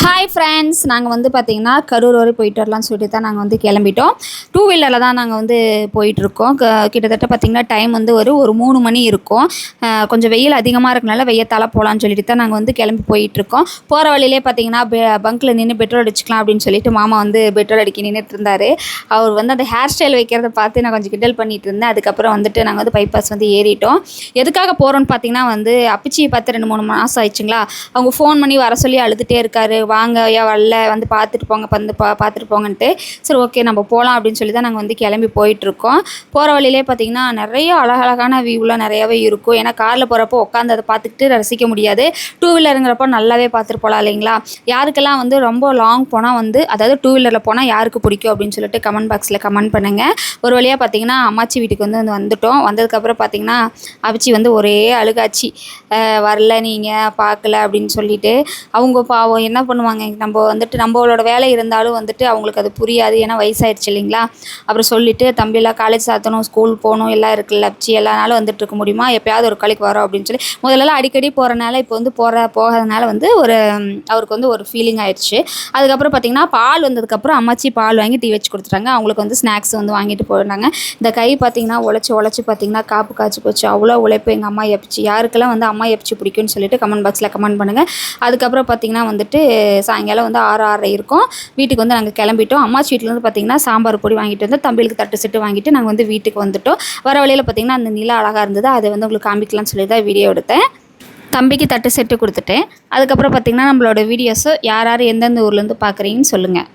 Hi friends, நாங்கள் வந்து பார்த்திங்கன்னா கரூர் வரை போயிட்டு வரலாம்னு சொல்லிட்டு தான் நாங்கள் வந்து கிளம்பிட்டோம். டூ வீலரில் தான் நாங்கள் வந்து போயிட்டுருக்கோம். கிட்டத்தட்ட பார்த்திங்கன்னா டைம் வந்து ஒரு 3 மணி இருக்கும். கொஞ்சம் வெயில் அதிகமாக இருக்கனால வெய்யத்தால் போகலான்னு சொல்லிட்டு தான் நாங்கள் வந்து கிளம்பி போயிட்டுருக்கோம். போகிற வழியிலே பார்த்திங்கன்னா பங்க்கில் நின்று பெட்ரோல் அடிச்சுக்கலாம் அப்படின்னு சொல்லிட்டு மாமா வந்து பெட்ரோல் அடிக்க நின்றுட்டு இருந்தார். அவர் வந்து அந்த ஹேர் ஸ்டைல் வைக்கிறத பார்த்து நான் கொஞ்சம் கிண்டல் பண்ணிகிட்டு இருந்தேன். அதுக்கப்புறம் வந்துட்டு நாங்கள் வந்து பைபாஸ் வந்து ஏறிட்டோம். எதுக்காக போகிறோன்னு பார்த்திங்கன்னா வந்து அப்பச்சியை பார்த்து 2-3 மாதம் ஆயிடுச்சுங்களா. அவங்க ஃபோன் பண்ணி வர சொல்லி அழுதுகிட்டே இருக்காரு. வாங்க ஐயா வரல, வந்து பார்த்துட்டு போங்க, வந்து பார்த்துட்டு போங்கன்ட்டு. சரி ஓகே நம்ம போகலாம் அப்படின்னு சொல்லி தான் நாங்கள் வந்து கிளம்பி போயிட்டுருக்கோம். போகிற வழியிலே பார்த்திங்கன்னா நிறைய அழகழகான வியூலாம் நிறையாவே இருக்கும். ஏன்னா காரில் போகிறப்போ உட்காந்து அதை பார்த்துக்கிட்டு ரசிக்க முடியாது. டூ வீலருங்கிறப்போ நல்லாவே பார்த்துட்டு போகலாம் இல்லைங்களா. யாருக்கெல்லாம் வந்து ரொம்ப லாங் போனால் வந்து அதாவது டூ வீலரில் போனால் யாருக்கு பிடிக்கும் அப்படின்னு சொல்லிட்டு கமெண்ட் பாக்ஸில் கமெண்ட் பண்ணுங்கள். ஒரு வழியாக பார்த்திங்கன்னா அம்மாச்சி வீட்டுக்கு வந்து வந்துட்டோம். வந்ததுக்கப்புறம் பார்த்திங்கன்னா அவிச்சி வந்து ஒரே அழுகாச்சி, வரல நீங்கள் பார்க்கல அப்படின்னு சொல்லிட்டு. அவங்க பாவம் என்ன பண்ணுவாங்க, நம்ம வந்துட்டு நம்மளோட வேலை இருந்தாலும் வந்துட்டு அவங்களுக்கு அது புரியாது. ஏன்னா வயசாயிடுச்சு இல்லைங்களா. அப்புறம் சொல்லிவிட்டு தம்பியெல்லாம் காலேஜ் சாத்தணும், ஸ்கூல் போகணும், எல்லாம் இருக்குல்ல அப்ச்சி, எல்லா நாளும் வந்துட்டு இருக்க முடியுமா, எப்போயாவது ஒரு காலைக்கு வரோம் அப்படின்னு சொல்லி முதல்லலாம் அடிக்கடி போகிறனால இப்போ வந்து போகாதனால வந்து அவருக்கு வந்து ஒரு ஃபீலிங் ஆயிடுச்சு. அதுக்கப்புறம் பார்த்திங்கன்னா பால் வந்ததுக்கப்புறம் அம்மாச்சி பால் வாங்கி டீ வச்சு கொடுத்துட்டாங்க. அவங்களுக்கு வந்து ஸ்நாக்ஸ் வந்து வாங்கிட்டு போயிருந்தாங்க. இந்த கை பார்த்திங்கன்னா உழைச்சி பார்த்திங்கன்னா காப்பு காய்ச்சி போச்சு. அவ்வளோ உழைப்பு எங்கள் அம்மா எப்பிச்சி. யாருக்கெல்லாம் வந்து அம்மா எப்பிச்சி பிடிக்கும்னு சொல்லிட்டு கமெண்ட் பாக்ஸில் கமெண்ட் பண்ணுங்கள். அதுக்கப்புறம் பார்த்திங்கன்னா வந்துட்டு சாயங்காலம் வந்து 6:30 இருக்கும். வீட்டுக்கு வந்து நாங்கள் கிளம்பிட்டோம். அம்மாச்சி வீட்டிலேருந்து பார்த்திங்கன்னா சாம்பார் பொடி வாங்கிட்டு வந்து தம்பிகளுக்கு தட்டு செட்டு வாங்கிட்டு நாங்கள் வந்து வீட்டுக்கு வந்துட்டோம். வர வழியில் பார்த்திங்கன்னா அந்த நிலா அழகாக இருந்தது. அதை வந்து உங்களுக்கு காமிக்கலாம்னு சொல்லி தான் வீடியோ எடுத்தேன். தம்பிக்கு தட்டு செட்டு கொடுத்துட்டேன். அதுக்கப்புறம் பார்த்திங்கன்னா நம்மளோட வீடியோஸை யார் எந்தெந்த ஊர்லேருந்து பார்க்குறீங்கன்னு சொல்லுங்கள்.